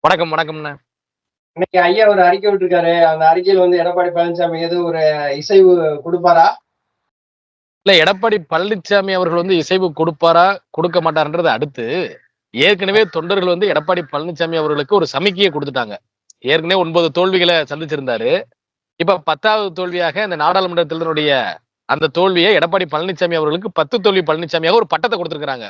வணக்கம், வணக்கம்ண்ணே. இன்னைக்கு ஐயா ஒரு அறிக்கை விட்டுருக்காரு. அந்த அறிக்கையில வந்து எடப்பாடி பழனிசாமி எதுவும் ஒரு இசைவு குடுப்பாரா? இல்ல எடப்பாடி பழனிச்சாமி அவர்கள் வந்து இசைவு கொடுப்பாரா, கொடுக்க மாட்டாருன்றது அடுத்து. ஏற்கனவே தொண்டர்கள் வந்து எடப்பாடி பழனிச்சாமி அவர்களுக்கு ஒரு சமிக்கைய குடுத்துட்டாங்க. ஏற்கனவே 9 தோல்விகள சந்திச்சிருந்தாரு. இப்ப 10வது தோல்வியாக இந்த நாடாளுமன்ற தேர்தலுடைய அந்த தோல்விய எடப்பாடி பழனிச்சாமி அவர்களுக்கு 10 தோல்வி பழனிச்சாமியாக ஒரு பட்டத்த குடுத்திருக்காங்க.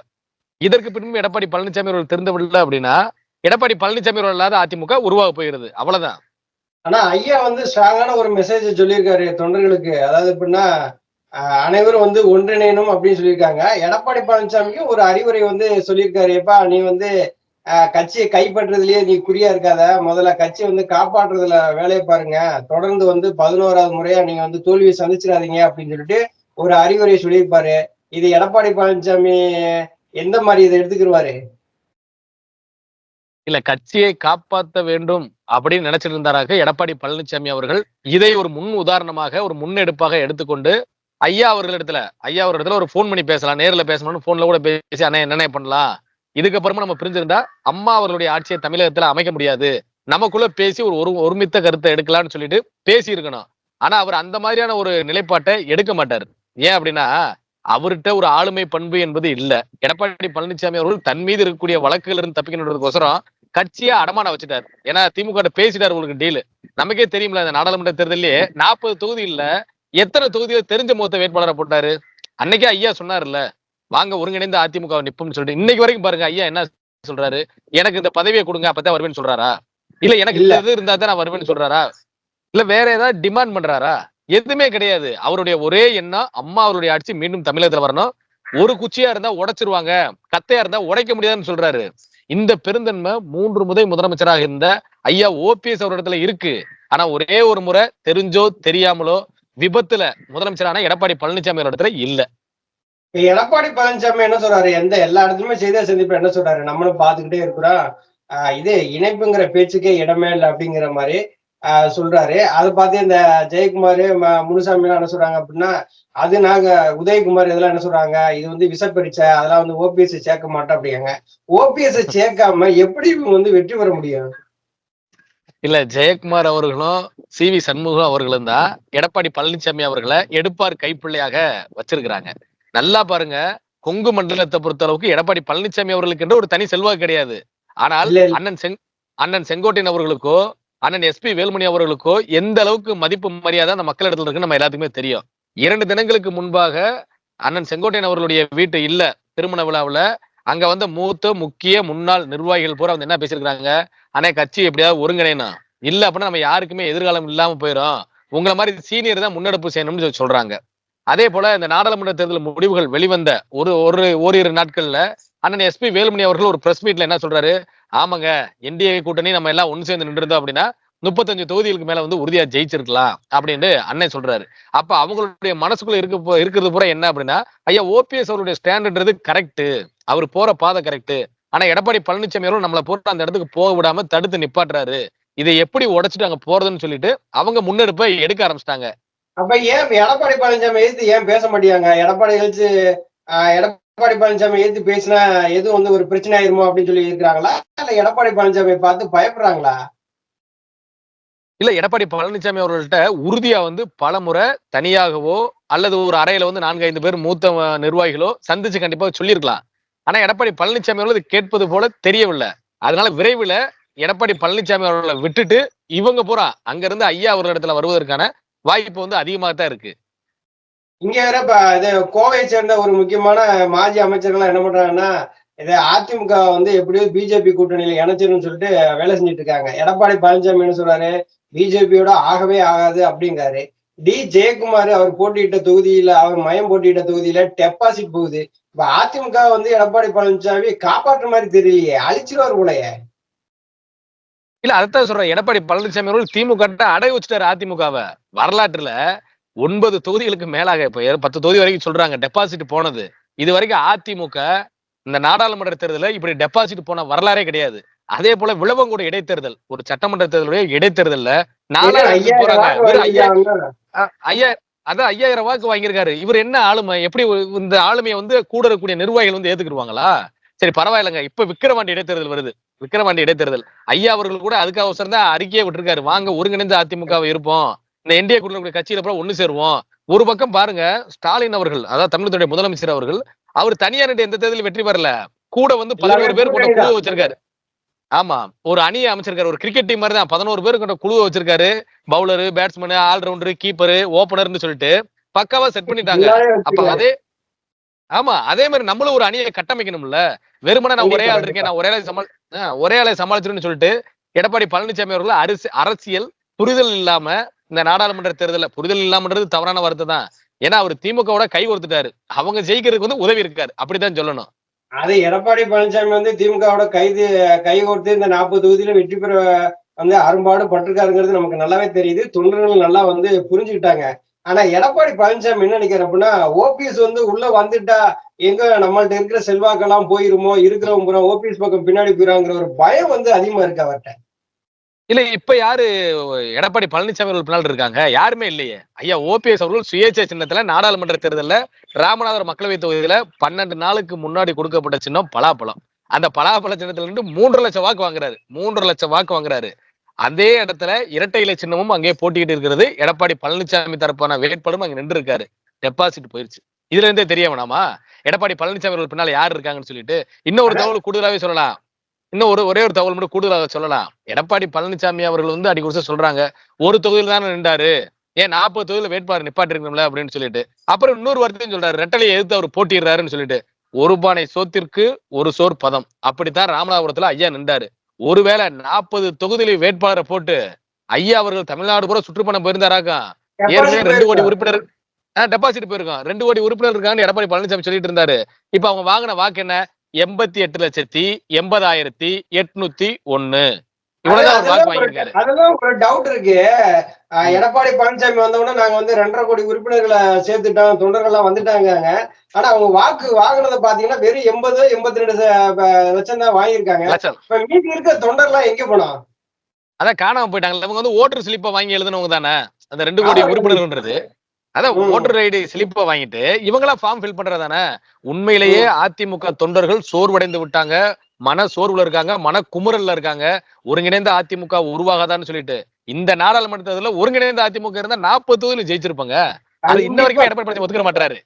இதற்கு பின்பும் எடப்பாடி பழனிச்சாமி அவர்கள் திருந்தவில்லை அப்படின்னா, எடப்பாடி பழனிச்சாமி அவர்கள் இல்லாத அதிமுக உருவாக போகிறது. அவ்வளவுதான். ஆனா ஐயா வந்து ஸ்ட்ராங்கான ஒரு மெசேஜ் சொல்லியிருக்காரு தொண்டர்களுக்கு. அதாவது எப்படின்னா, அனைவரும் வந்து ஒன்றிணையணும் அப்படின்னு சொல்லியிருக்காங்க. எடப்பாடி பழனிசாமிக்கும் ஒரு அறிவுரை வந்து சொல்லியிருக்காரு. "எப்பா நீ வந்து கட்சிய கைப்பற்றுறதுலயே நீ குறியா இருக்காத. முதல்ல கட்சிய வந்து காப்பாற்றுறதுல வேலைய பாருங்க. தொடர்ந்து வந்து 11வது முறையா நீங்க வந்து தோல்விய சந்திச்சிராதீங்க" அப்படின்னு சொல்லிட்டு ஒரு அறிவுரை சொல்லியிருப்பாரு. இது எடப்பாடி பழனிசாமி எந்த மாரி இத எடுத்துக்கிருவாரு? இல்ல கட்சியை காப்பாத்த வேண்டும் அப்படின்னு நினைச்சிட்டு இருந்தாராக எடப்பாடி பழனிசாமி அவர்கள் இதை ஒரு முன் உதாரணமாக ஒரு முன்னெடுப்பாக எடுத்துக்கொண்டு ஐயா அவர்களிடத்துல ஒரு போன் பண்ணி பேசலாம், நேர்ல பேசணும்னு போன்ல கூட பேசி அண்ணே என்னென்ன பண்ணலாம், இதுக்கப்புறமா நம்ம பிரிஞ்சிருந்தா அம்மா அவர்களுடைய ஆட்சியை தமிழகத்துல அமைக்க முடியாது, நமக்குள்ள பேசி ஒருமித்த கருத்தை எடுக்கலாம்னு சொல்லிட்டு பேசி இருக்கணும். ஆனா அவர் அந்த மாதிரியான ஒரு நிலைப்பாட்டை எடுக்க மாட்டாரு. ஏன் அப்படின்னா அவர்கிட்ட ஒரு ஆளுமை பண்பு என்பது இல்ல. எடப்பாடி பழனிசாமி அவர்கள் தன் மீது இருக்கக்கூடிய வழக்குகள் இருந்து தப்பிக்கணுன்றதுக்கோசரம் கட்சியா அடமான வச்சுட்டாரு. ஏன்னா திமுக பேசிட்டாரு உங்களுக்கு டீல். நமக்கே தெரியும்ல இந்த நாடாளுமன்ற தேர்தலே 40 தொகுதி இல்ல எத்தனை தொகுதியில தெரிஞ்ச முகத்தை வேட்பாளரை போட்டாரு. அன்னைக்கே ஐயா சொன்னாருல்ல, வாங்க ஒருங்கிணைந்த அதிமுக நிப்போம்னு சொல்லிட்டு இன்னைக்கு வரைக்கும் பாருங்க ஐயா என்ன சொல்றாரு, எனக்கு இந்த பதவியை கொடுங்க அப்பதான் வருவேன்னு சொல்றாரா, இல்ல எனக்கு இந்த இல்ல. இது இருந்தா தான் நான் வருவேன்னு சொல்றாரா, இல்ல வேற ஏதாவது டிமாண்ட் பண்றாரா? எதுவுமே கிடையாது. அவருடைய ஒரே எண்ணம் அம்மா அவருடைய ஆட்சி மீண்டும் தமிழகத்துல வரணும். ஒரு குச்சியா இருந்தா உடைச்சிருவாங்க, கத்தையா இருந்தா உடைக்க முடியாதுன்னு சொல்றாரு. இந்த பெருந்தன்மை 3 முறை முதலமைச்சராக இருந்த ஐயா ஓபிஎஸ் அவரிடத்துல இருக்கு. ஆனா ஒரே ஒரு முறை தெரிஞ்சோ தெரியாமலோ விபத்துல முதலமைச்சரான எடப்பாடி பழனிசாமி இடத்துல இல்ல. எடப்பாடி பழனிசாமி என்ன சொல்றாரு? எல்லா இடத்துலயுமே செய்தியாளர் சந்திப்புல என்ன சொல்றாரு? நம்மளும் பார்த்துக்கிட்டே இருக்கிறோம். இது இணைப்புங்கிற பேச்சுக்கே இடமே இல்ல அப்படிங்கிற மாரி சொல்றாரு. அத பார்த்து இந்த ஜெயக்குமாரு, முனுசாமிலாம் என்ன சொல்றாங்க அப்படின்னா, அது நாங்க உதயகுமார் இதெல்லாம் என்ன சொல்றாங்க? இது வந்து விஷப்பரீட்சை. அதெல்லாம் வந்து ஓபிஎஸ் சேர்க்க மாட்டோம் அப்படிங்காங்க. ஓபிஎஸ் சேர்க்காம எப்படி இவங்க வந்து வெற்றி பெற முடியும்? இல்ல ஜெயக்குமார் அவர்களும் சி.வி. சண்முகம் அவர்களும் தான் எடப்பாடி பழனிசாமி அவர்களை எடுப்பார் கைப்பிள்ளையாக வச்சிருக்கிறாங்க. நல்லா பாருங்க, கொங்கு மண்டலத்தை பொறுத்த அளவுக்கு எடப்பாடி பழனிசாமி அவர்களுக்கு என்று ஒரு தனி செல்வாக்கு கிடையாது. ஆனால் இல்ல, இல்ல. அண்ணன் செங்கோட்டையன் அவர்களுக்கோ அண்ணன் எஸ்.பி. வேலுமணி அவர்களுக்கோ எந்த அளவுக்கு மதிப்பு மரியாதை அந்த மக்களிடத்துல இருக்கு நம்ம எல்லாத்துக்குமே தெரியும். 2 தினங்களுக்கு முன்பாக அண்ணன் செங்கோட்டையன் அவர்களுடைய வீட்டு இல்ல திருமண விழாவுல அங்க வந்த மூத்த முக்கிய முன்னாள் நிர்வாகிகள் பூரா வந்து என்ன பேசியிருக்காங்க, ஆனா கட்சி எப்படியாவது ஒருங்கிணையணும், இல்ல அப்படின்னா நம்ம யாருக்குமே எதிர்காலம் இல்லாம போயிடும், உங்களை மாதிரி சீனியர் தான் முன்னெடுப்பு செய்யணும்னு சொல்றாங்க. அதே போல இந்த நாடாளுமன்ற தேர்தல் முடிவுகள் வெளிவந்த ஒரு ஒரு ஓரிரு நாட்கள்ல அண்ணன் எஸ்.பி. வேலுமணி அவர்கள் ஒரு பிரஸ் மீட்ல என்ன சொல்றாரு, ஆமாங்க என்டிஏ கூட்டணி நம்ம எல்லாம் ஒண்ணு சேர்ந்து நின்றுதோம் அப்படின்னா 35 தொகுதிகளுக்கு மேல வந்து உறுதியா ஜெயிச்சிருக்கலாம் அப்படின்னு அண்ணன் சொல்றாரு. அப்ப அவங்களுடைய மனசுக்குள்ள இருக்கிறது பூரா என்ன அப்படின்னா, ஐயா ஓபிஎஸ் அவருடைய ஸ்டாண்ட்ன்றது கரெக்ட், அவர் போற பாதை கரெக்ட், ஆனா எடப்பாடி பழனிசாமி அவர்கள் நம்மளை போட்டு அந்த இடத்துக்கு போக விடாம தடுத்து நிப்பாட்டுறாரு, இதை எப்படி உடைச்சிட்டு அங்க போறதுன்னு சொல்லிட்டு அவங்க முன்னெடுப்பை எடுக்க ஆரம்பிச்சிட்டாங்க. அப்ப ஏன் எடப்பாடி பழனிசாமி எதிர்த்து ஏன் பேச மாட்டேங்கிறாங்க? எடப்பாடி பழனிசாமி எதிர்த்து பேசினா எதுவும் வந்து ஒரு பிரச்சனை ஆயிருமோ அப்படின்னு சொல்லி இருக்கிறாங்களா? இல்ல எடப்பாடி பழனிசாமியை பார்த்து பயப்படுறாங்களா? இல்ல எடப்பாடி பழனிசாமி அவர்கள்ட்ட உறுதியா வந்து பலமுறை தனியாகவோ அல்லது ஒரு அறையில வந்து 4, 5 பேர் மூத்த நிர்வாகிகளோ சந்திச்சு கண்டிப்பா சொல்லியிருக்கலாம். ஆனா எடப்பாடி பழனிசாமி அவர்கள் இது கேட்பது போல தெரியவில்லை. அதனால விரைவில் எடப்பாடி பழனிசாமி அவர்களை விட்டுட்டு இவங்க பூரா அங்க இருந்து ஐயா அவர்களிடத்துல வருவதற்கான வாய்ப்பு வந்து அதிகமாக தான் இருக்கு. இங்க வேற இது கோவையை சேர்ந்த ஒரு முக்கியமான மாஜி அமைச்சர்கள்லாம் என்ன பண்றாங்கன்னா, இத அதிமுக வந்து எப்படியோ பிஜேபி கூட்டணியில இணைச்சிரும்னு சொல்லிட்டு வேலை செஞ்சுட்டு இருக்காங்க. எடப்பாடி பழனிசாமி என்ன சொல்றாரு? பிஜேபியோட ஆகவே ஆகாது அப்படிங்கிறாரு. ஜெயக்குமார் அவர் போட்டியிட்ட தொகுதியில, அவர் மயம் போட்டியிட்ட தொகுதியில டெபாசிட் போகுது. இப்ப அதிமுக வந்து எடப்பாடி பழனிசாமி காப்பாற்ற மாதிரி தெரியலையே, அழிச்சிருவாரு போலயே. இல்ல அதைத்தான் சொல்றேன், எடப்பாடி பழனிசாமி அவர்கள் திமுக அடை வச்சுட்டாரு அதிமுகவை. வரலாற்றுல 9 தொகுதிகளுக்கு மேலாக இப்ப 10 தொகுதி வரைக்கும் சொல்றாங்க டெபாசிட் போனது. இது வரைக்கும் அதிமுக இந்த நாடாளுமன்ற தேர்தலில் இப்படி டெபாசிட் போன வரலாறே கிடையாது. அதே போல விளவங்கூட இடைத்தேர்தல் ஒரு சட்டமன்ற தேர்தலுடைய இடைத்தேர்தல்ல 4000 போறாங்க. 5000 வாக்கு வாங்கியிருக்காரு. இவர் என்ன ஆளுமை, எப்படி இந்த ஆளுமையை வந்து கூட இருக்கக்கூடிய நிர்வாகிகள் வந்து ஏத்துக்குருவாங்களா? சரி பரவாயில்லைங்க, இப்ப விக்கிரவாண்டி இடைத்தேர்தல் வருது. விக்கிரவாண்டி இடைத்தேர்தல் ஐயா அவர்கள் கூட அதுக்கு அவசரம் தான் அறிக்கையை விட்டுருக்காரு. வாங்க ஒருங்கிணைந்த அதிமுகவை இருப்போம், இந்த என்டிஏ கூட்டணி கட்சியில கூட ஒண்ணு சேருவோம். ஒரு பக்கம் பாருங்க, ஸ்டாலின் அவர்கள், அதாவது தமிழகத்துடைய முதலமைச்சர் அவர்கள், அவர் தனியார் எந்த தேர்தலில் வெற்றி பெறல, கூட வந்து 11 பேர் கொண்ட குழுவை வச்சிருக்காரு. ஆமா, ஒரு அணியை அமைச்சிருக்காரு. ஒரு கிரிக்கெட் டீம் மாதிரி தான் 11 பேர் கொண்ட குழுவை வச்சிருக்காரு. பவுலரு, பேட்ஸ்மேனு, ஆல்ரவுண்டரு, கீப்பரு, ஓபனர்னு சொல்லிட்டு பக்காவா செட் பண்ணிட்டாங்க. அப்ப அதே அதே மாதிரி நம்மளும் ஒரு அணியை கட்டமைக்கணும்ல. வெறுமனே நான் ஒரே ஆள் இருக்கேன், நான் ஒரே ஆளை சமாளிச்சிருன்னு சொல்லிட்டு எடப்பாடி பழனிசாமி அவர்கள் அரசியல் புரிதல் இல்லாம இந்த நாடாளுமன்ற தேர்தல புரிதல் இல்லாமன்றது தவறான வார்த்தை தான். ஏன்னா அவர் திமுகவோட கை கொடுத்துட்டாரு. அவங்க ஜெயிக்கிறதுக்கு வந்து உதவி இருக்காரு, அப்படித்தான் சொல்லணும். அது எடப்பாடி பழனிசாமி வந்து திமுகவோட கை கொடுத்து இந்த 40 தொகுதியில வெற்றி பெற வந்து அரும்பாடு பட்டிருக்காருங்கிறது நமக்கு நல்லாவே தெரியுது. தொண்டர்கள் நல்லா வந்து புரிஞ்சுக்கிட்டாங்க. ஆனா எடப்பாடி பழனிசாமி என்ன நினைக்கிறார் அப்படின்னா, ஓபிஎஸ் வந்து உள்ள வந்துட்டா எங்க நம்மள்ட்ட இருக்கிற செல்வாக்கெல்லாம் போயிருமோ, இருக்கிறவங்க பூரா ஓபிஎஸ் பக்கம் பின்னாடி போயிராங்கிற ஒரு பயம் வந்து அதிகமா இருக்கு அவர்கிட்ட. இல்ல, இப்ப யாரு எடப்பாடி பழனிசாமி அவர்கள் பின்னால் இருக்காங்க? யாருமே இல்லையே. ஐயா ஓபிஎஸ் அவர்கள் சுயேட்சை சின்னத்துல நாடாளுமன்ற தேர்தல்ல ராமநாதபுரம் மக்களவை தொகுதியில 12 நாளுக்கு முன்னாடி கொடுக்கப்பட்ட சின்னம் பலாப்பழம். அந்த பலாப்பழ சின்னத்துல இருந்து 3.5 லட்சம் வாக்கு வாங்குறாரு. 3.5 லட்சம் வாக்கு வாங்குறாரு. அதே இடத்துல இரட்டை இலை சின்னமும் அங்கே போட்டிக்கிட்டு இருக்கிறது. எடப்பாடி பழனிசாமி தரப்பான வேட்பாளரும் அங்க நின்று இருக்காரு. டெபாசிட் போயிருச்சு. இதுல இருந்தே தெரிய வேணாமா எடப்பாடி பழனிசாமி அவர்கள் பின்னால யாரு இருக்காங்கன்னு சொல்லிட்டு. இன்னொரு தகவல் கூடுதலாவே சொல்லலாம். இன்னும் ஒரே ஒரு தகவல் மட்டும் கூடுதலாக சொல்லலாம். எடப்பாடி பழனிசாமி அவர்கள் வந்து அடிக்கடி வருஷம் சொல்றாங்க, ஒரு தொகுதியில் தானே நின்றாரு, ஏன் 40 தொகுதியில வேட்பாளர் நிப்பாட்டி இருக்கணும்ல அப்படின்னு சொல்லிட்டு. அப்புறம் இன்னொரு வார்த்தையும் சொல்றாரு, ரெட்டலையை எதிர்த்து அவர் போட்டிடுறாருன்னு சொல்லிட்டு. ஒரு பானை சோத்திற்கு ஒரு சோர் பதம், அப்படித்தான் ராமநாதபுரத்துல ஐயா நின்றாரு. ஒருவேளை 40 தொகுதியில வேட்பாளரை போட்டு ஐயா அவர்கள் தமிழ்நாடு கூட சுற்றுப்பயணம் போயிருந்தாராக்கா, ஏற்கனவே 2 கோடி உறுப்பினர் டெபாசிட் போயிருக்கோம். 2 கோடி உறுப்பினர் இருக்காங்கன்னு எடப்பாடி பழனிசாமி சொல்லிட்டு இருந்தாரு. இப்ப அவங்க வாங்கின வாக்கு என்ன? 88,80,801. இவ்வளவுதான் அவர் வாக்கு வாங்கியிருக்காரு. அதெல்லாம் ஒரு டவுட் இருக்கு. எடப்பாடி பழனிசாமி வந்தவுடனே நாங்க வந்து 2.5 கோடி உறுப்பினர்களை சேர்த்துட்டோம், தொண்டர்கள் எல்லாம் வந்துட்டாங்க. ஆனா அவங்க வாக்கு வாங்கினதை பாத்தீங்கன்னா வெறும் 82 லட்சம் தான் வாங்கியிருக்காங்க. இப்ப மீதி இருக்க தொண்டர்லாம் எங்க போனோம்? அதான் காணாம போயிட்டாங்க. அவங்க வந்து ஓட்டர் ஸ்லிப்பை வாங்கி எழுதுனவங்க தானே அந்த 2 கோடி உறுப்பினர்கள்ன்றது. அதான் ஓட்டர் ஐடி ஸ்லிப்பை வாங்கிட்டு இவங்களா ஃபார்ம் ஃபில் பண்றதானே. உண்மையிலேயே அதிமுக தொண்டர்கள் சோர்வடைந்து விட்டாங்க, மன சோர்வுல இருக்காங்க, மன குமுறல்ல இருக்காங்க. ஒருங்கிணைந்த அதிமுக உருவாகாதான்னு சொல்லிட்டு இந்த நாடாளுமன்ற தேர்தலில் ஒருங்கிணைந்த அதிமுக இருந்தா 40 தொகுதியில ஜெயிச்சிருப்பாங்க. அது இன்ன வரைக்கும் எடப்பாடி பழனிசாமி ஒத்துக்க மாட்டாரு.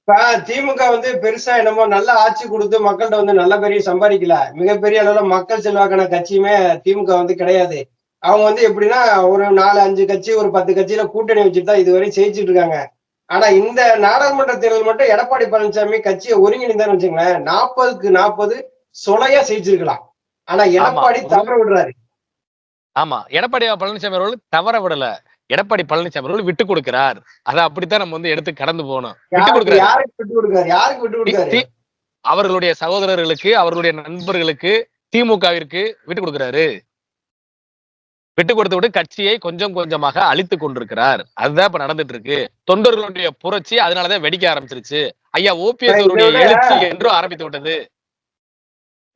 இப்ப திமுக வந்து பெருசா என்னமோ நல்ல ஆட்சி கொடுத்து மக்கள்கிட்ட வந்து நல்ல பெரிய சம்பாதிக்கல. மிகப்பெரிய அளவுல மக்கள் செல்வாக்கான கட்சியுமே திமுக வந்து கிடையாது. அவங்க வந்து எப்படின்னா ஒரு 4-5 கட்சி, ஒரு 10 கட்சியில கூட்டணி வச்சுட்டு தான் இதுவரை ஜெயிச்சிட்டு இருக்காங்க. ஆனா இந்த நாடாளுமன்ற தேர்தல் மட்டும் எடப்பாடி பழனிசாமி கட்சியை ஒருங்கிணைந்தான்னு வச்சுங்களேன், 40க்கு 40 சொலையா ஜெயிச்சிருக்கலாம். ஆனா எடப்பாடி தவற விடுறாரு. ஆமா, எடப்பாடி பழனிசாமி அவர்கள் தவற விடல. எடப்பாடி பழனிசாமி அவர்கள் விட்டு கொடுக்கிறார். அதை அப்படித்தான் நம்ம வந்து எடுத்து கடந்து போகணும். விட்டு கொடுக்கிறார். யாருக்கு விட்டு கொடுக்காரு? யாருக்கு விட்டு கொடுக்காரு? அவர்களுடைய சகோதரர்களுக்கு, அவர்களுடைய நண்பர்களுக்கு, திமுகவிற்கு விட்டு கொடுக்கிறாரு. விட்டு கொடுத்து விட்டு கட்சியை கொஞ்சம் கொஞ்சமாக அழித்துக் கொண்டிருக்கிறார். அதுதான் இப்ப நடந்துட்டு இருக்கு. தொண்டர்களுடைய புரட்சி அதனாலதான் வெடிக்க ஆரம்பிச்சிருச்சு. ஐயா ஓபிஎஸ் எழுச்சி என்றும் ஆரம்பித்து விட்டது.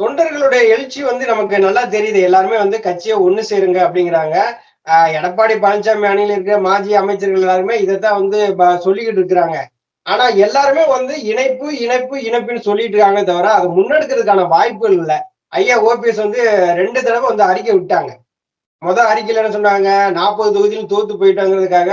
தொண்டர்களுடைய எழுச்சி வந்து நமக்கு நல்லா தெரியுது. எல்லாருமே வந்து கட்சியை ஒண்ணு சேருங்க அப்படிங்கிறாங்க. எடப்பாடி பழனிசாமி அணியில் இருக்கிற மாஜி அமைச்சர்கள் எல்லாருமே இதைத்தான் வந்து சொல்லிக்கிட்டு இருக்கிறாங்க. ஆனா எல்லாருமே வந்து இணைப்பு இணைப்பு இணைப்புன்னு சொல்லிட்டு இருக்காங்க தவிர அதை முன்னெடுக்கிறதுக்கான வாய்ப்புகள் இல்லை. ஐயா ஓபிஎஸ் வந்து 2 தடவை வந்து அறிக்கை விட்டாங்க. அறிக்கையில என்ன சொன்னாங்க, 40 தொகுதியிலும் தோத்து போயிட்டாங்கிறதுக்காக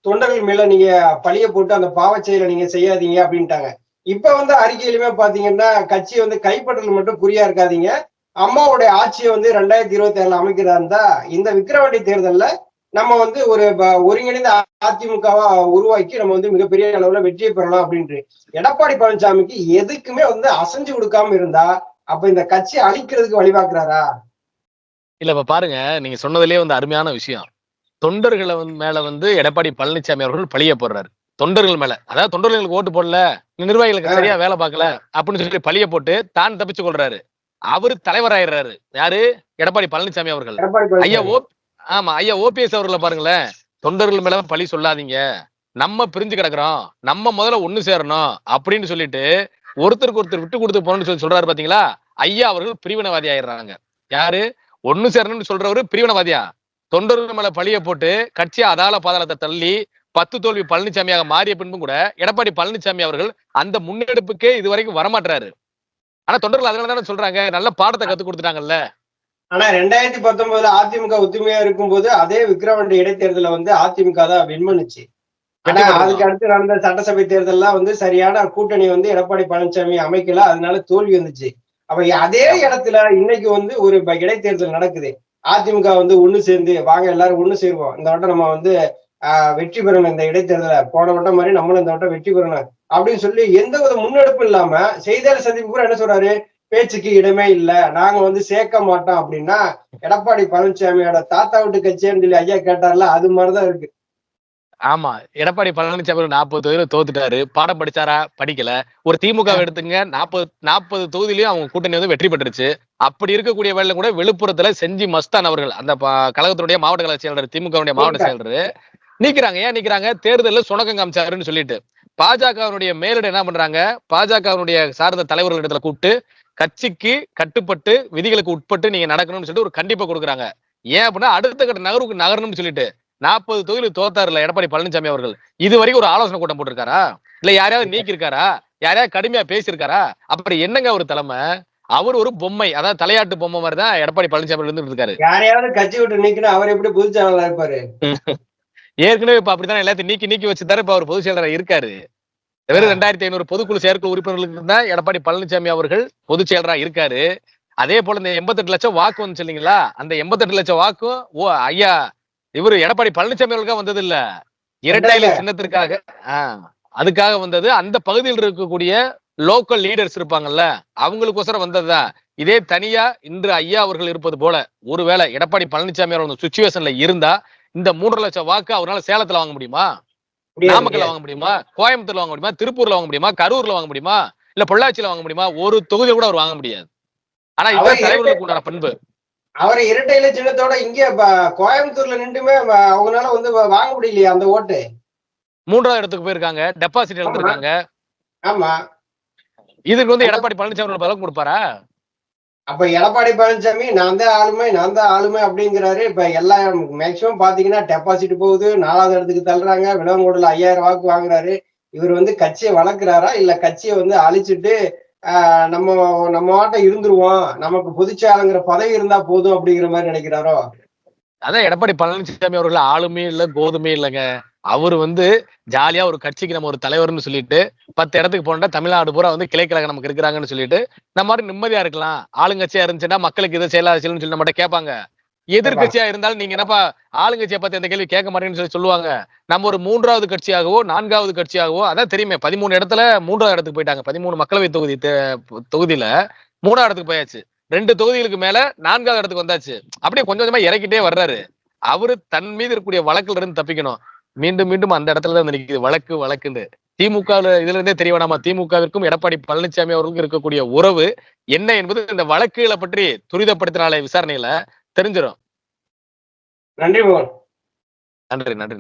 தொண்டர்கள் மேல நீங்க பழிய போட்டு அந்த பாவச் செயலை நீங்க செய்யாதீங்க அப்படின்ட்டாங்க. இப்ப வந்து அறிக்கையிலுமே பாத்தீங்கன்னா கட்சியை வந்து கைப்பற்றல் மட்டும் குறியா இருக்காதீங்க, அம்மாவுடைய ஆட்சியை வந்து 2027 அமைக்கிறதா இருந்தா இந்த விக்கிரவாண்டி தேர்தல்ல நம்ம வந்து ஒரு ஒருங்கிணைந்த அதிமுகவா உருவாக்கி நம்ம வந்து மிகப்பெரிய அளவுல வெற்றியை பெறலாம் அப்படின்ட்டு எடப்பாடி பழனிசாமிக்கு எதுக்குமே வந்து அசைஞ்சு கொடுக்காம இருந்தா அப்ப இந்த கட்சியை அழிக்கிறதுக்கு வழிபாக்குறாரா? இல்ல, இப்ப பாருங்க, நீங்க சொன்னதுலயே வந்து அருமையான விஷயம். தொண்டர்களை மேல வந்து எடப்பாடி பழனிசாமி அவர்கள் பழிய போடுறாரு. தொண்டர்கள் மேல, அதாவது தொண்டர்களுக்கு ஓட்டு போடல, நிர்வாகிகளுக்கு சரியா வேலை பார்க்கல அப்படின்னு சொல்லி பழிய போட்டு தான் தப்பிச்சு கொள்றாரு. அவரு தலைவராயிடுறாரு. யாரு? எடப்பாடி பழனிசாமி அவர்கள். ஐயா ஓபிஎஸ் அவர்களை பாருங்களேன், தொண்டர்கள் மேல பழி சொல்லாதீங்க, நம்ம பிரிஞ்சு கிடக்குறோம், நம்ம முதல்ல ஒண்ணு சேரணும் அப்படின்னு சொல்லிட்டு ஒருத்தருக்கு ஒருத்தர் விட்டு கொடுத்து போகணும்னு சொல்றாரு பாத்தீங்களா. ஐயா அவர்கள் பிரிவினவாதி ஆயிடுறாங்க. யாரு? ஒண்ணு சேரணும்னு சொல்றவரு பிரிவினவாதியா? தொண்டர்கள் மேல பழிய போட்டு கட்சியை அதால பாதாளத்தை தள்ளி 10 தோல்வி பழனிசாமியாக மாறிய பின்பும் கூட எடப்பாடி பழனிசாமி அவர்கள் அந்த முன்னெடுப்புக்கே இதுவரைக்கும் வரமாட்டாரு. ஆனா தொண்டர்கள் அதனால தானே சொல்றாங்க, நல்ல பாடத்தை கத்து கொடுத்துட்டாங்கல்ல. ஆனா 2019 அதிமுக ஒத்துமையா இருக்கும்போது அதே விக்கிரவாண்டி இடைத்தேர்தலை வந்து அதிமுக தான் வின் பண்ணுச்சு. ஆனா வெற்றி அதுக்கு பெற்றிருக்கோம். அடுத்து நடந்த சட்டசபை தேர்தல்லாம் வந்து சரியான கூட்டணி வந்து எடப்பாடி பழனிசாமி அமைக்கல. அதனால தோல்வி வந்துச்சு. அப்ப அதே ஆமா. இடத்துல இன்னைக்கு வந்து ஒரு இடைத்தேர்தல் நடக்குது. அதிமுக வந்து ஒண்ணு சேர்ந்து வாங்க எல்லாரும் ஒண்ணு சேருவோம். இந்த வட்டம் நம்ம வந்து வெற்றி பெறணும் இந்த இடைத்தேர்தல. போன வட்டம் மாரி நம்மளும் இந்த வட்டம் வெற்றி பெறணும். அப்படின்னு சொல்லி எந்த ஒரு முன்னெடுப்பும் இல்லாம செய்தியாளர் சந்திப்பு கூட என்ன சொல்றாரு? பேச்சுக்கு இடமே இல்ல. நாங்க வந்து சேர்க்க மாட்டோம் அப்படின்னா, எடப்பாடி பழனிசாமியோட தாத்தா வீட்டு கட்சியான்னு சொல்லி ஐயா கேட்டார்ல, அது மாரிதான் இருக்கு. ஆமா. எடப்பாடி பழனிசாமி ஒரு 40 தொகுதியில தோத்துட்டாரு. பாடம் படிச்சாரா? படிக்கல. ஒரு திமுகவ எடுத்துங்க 40 தொகுதியிலயும் அவங்க கூட்டணி வந்து வெற்றி பெற்றுருச்சு. அப்படி இருக்கக்கூடிய வேளையில கூட விழுப்புரத்துல செஞ்சி மஸ்தான் அவர்கள் அந்த கழகத்தினுடைய மாவட்ட கழக செயலாளர் திமுகவுடைய மாவட்ட நீக்கிட்டாங்க. செயலாளர் நீக்குறாங்க. ஏன் நீக்குறாங்க? தேர்தல்ல சுணக்கம் காமிச்சாருன்னு சொல்லிட்டு. பாஜகவினுடைய மேலிடம் என்ன பண்றாங்க? பாஜகவினுடைய சார்ந்த தலைவர்கள் இடத்துல கூப்பிட்டு கட்சிக்கு கட்டுப்பட்டு விதிகளுக்கு உட்பட்டு நீங்க நடக்கணும்னு சொல்லிட்டு ஒரு கண்டிப்பை கொடுக்குறாங்க. ஏன் அப்படின்னா அடுத்த கட்ட நகர்வுக்கு நகரணும்னு சொல்லிட்டு 40 தொகுதியில் தோத்தாருல எடப்பாடி பழனிசாமி அவர்கள் இது வரைக்கும் ஒரு ஆலோசனை கூட்டம் போட்டிருக்காரா? இல்ல யாரையாவது நீக்கி இருக்காரா? யாரையாவது கடுமையா பேசியிருக்காரா? அப்படி என்னங்க ஒரு தலைமை? அவர் ஒரு பொம்மை. அதாவது தலையாட்டு பொம்மை மாதிரி தான் எடப்பாடி பழனிசாமி இருந்துட்டு இருக்காரு. யாரையாவது கட்சி விட்டு நீக்கினா அவர் எப்படி பொதுச் செயலாளரா இருப்பாரு? ஏற்கனவே இப்ப அப்படித்தான் எல்லாத்தையும் நீக்கி நீக்கி வச்சுதாரு இப்ப அவர் பொதுச் செயலரா இருக்காரு. ஆ. வெறும் 2500 பொதுக்குழு செயற்குழு உறுப்பினர்களுக்கு இருந்தா எடப்பாடி பழனிசாமி அவர்கள் பொதுச் செயலரா இருக்காரு. அதே போல இந்த 88 லட்சம் வாக்கு வந்து இல்லைங்களா? அந்த 88 லட்சம் வாக்கும் ஐயா இவரு எடப்பாடி பழனிசாமி அவர்களுக்காக வந்தது இல்ல. இரட்டை இலை வந்ததுங்க. சின்னத்திற்காக அதுக்காக வந்தது. அந்த பகுதியில் இருக்கக்கூடிய லோக்கல் லீடர்ஸ் இருப்பாங்கல்ல, அவங்களுக்கோசரம் வந்ததுதான். இதே தனியா இன்று ஐயா அவர்கள் இருப்பது போல, ஒருவேளை எடப்பாடி பழனிசாமி அவர்கள் சுச்சுவேஷன்ல இருந்தா, இந்த 3 லட்சம் வாக்கு அவரால சேலத்துல வாங்க முடியுமா? முடியாது, நாமக்கல்ல முடியாது. வாங்க முடியுமா? கோயம்புத்தூர்ல வாங்க முடியுமா? திருப்பூர்ல வாங்க முடியுமா? கரூர்ல வாங்க முடியுமா? இல்ல பொள்ளாச்சியில வாங்க முடியுமா? ஒரு தொகுதியில கூட அவர் வாங்க முடியாது. ஆனா அவர் இதுதான் இரட்டை தலைவர்களுக்கு உண்டான பண்பு. அவர் இரட்டை இலை சின்னத்தோட இங்கே கோயம்புத்தூர்ல நின்றுமே அவங்களால வந்து வாங்க முடியலையா அந்த ஓட்டு? 3வது இடத்துக்கு போயிருக்காங்க. டெபாசிட் ஆமா, இழந்திருக்காங்க. ஆமா. இதுக்கு வந்து அந்த எடப்பாடி பழனிசாமி அவர்கள் பலம் கொடுப்பாரா? அப்ப எடப்பாடி பழனிசாமி நான் தான் ஆளுமை அப்படிங்கிறாரு. இப்ப எல்லாம் மேக்ஸிமம் பாத்தீங்கன்னா டெபாசிட் போகுது, 4வது இடத்துக்கு தள்ளுறாங்க. விளவங்கோடுல 5000 வாக்கு வாங்குறாரு. இவர் வந்து கட்சியை வளர்க்கிறாரா? இல்ல கட்சியை வந்து அழிச்சிட்டு நம்ம நம்ம ஆட்டம் இருந்துருவோம். நமக்கு பொதுச்செயலாளர்ங்கிற பதவி இருந்தா போதும் அப்படிங்கிற மாதிரி நினைக்கிறாரோ? அதான் எடப்பாடி பழனிசாமி அவர்கள் ஆளுமே இல்ல, கோதுமே இல்லங்க. அவரு வந்து ஜாலியா ஒரு கட்சிக்கு நம்ம ஒரு தலைவர்னு சொல்லிட்டு 10 இடத்துக்கு போனா தமிழ்நாடு பூரா வந்து கிளை கழகம் நமக்கு இருக்கிறாங்கன்னு சொல்லிட்டு நம்ம மாதிரி நிம்மதியா இருக்கலாம். ஆளுங்கட்சியா இருந்துச்சுன்னா மக்களுக்கு இதை செய்யலாம் செய்யணும்னு சொல்லி நம்மகிட்ட கேட்பாங்க. கேட்பாங்க. எதிர்க்கட்சியா இருந்தாலும் நீங்க என்னப்பா ஆளுங்கட்சியை பத்தி எந்த கேள்வி கேட்க மாட்டேன்னு சொல்லி சொல்லுவாங்க. நம்ம ஒரு 3வது கட்சியாகவோ 4வது கட்சியாகவோ அதான் தெரியுமே 13 இடத்துல 3வது இடத்துக்கு போயிட்டாங்க. 13 மக்களவை தொகுதியில 3வது இடத்துக்கு போயாச்சு. 2 தொகுதிகளுக்கு மேல 4வது இடத்துக்கு வந்தாச்சு. அப்படியே கொஞ்சம் கொஞ்சமா இறக்கிட்டே வர்றாரு. அவரு தன் மீது இருக்கக்கூடிய வழக்குல இருந்து தப்பிக்கணும். மீண்டும் மீண்டும் அந்த இடத்துல தான் நிக்குது வழக்கு வழக்குன்னு. திமுக இதுல இருந்தே தெரிய வேணாமா? திமுகவிற்கும் எடப்பாடி பழனிசாமி அவர்களுக்கும் இருக்கக்கூடிய உறவு என்ன என்பது இந்த வழக்குகளை பற்றி துரிதப்படுத்தினாலே விசாரணையில தெரிஞ்சிடும். நன்றி மோகன். நன்றி, நன்றி.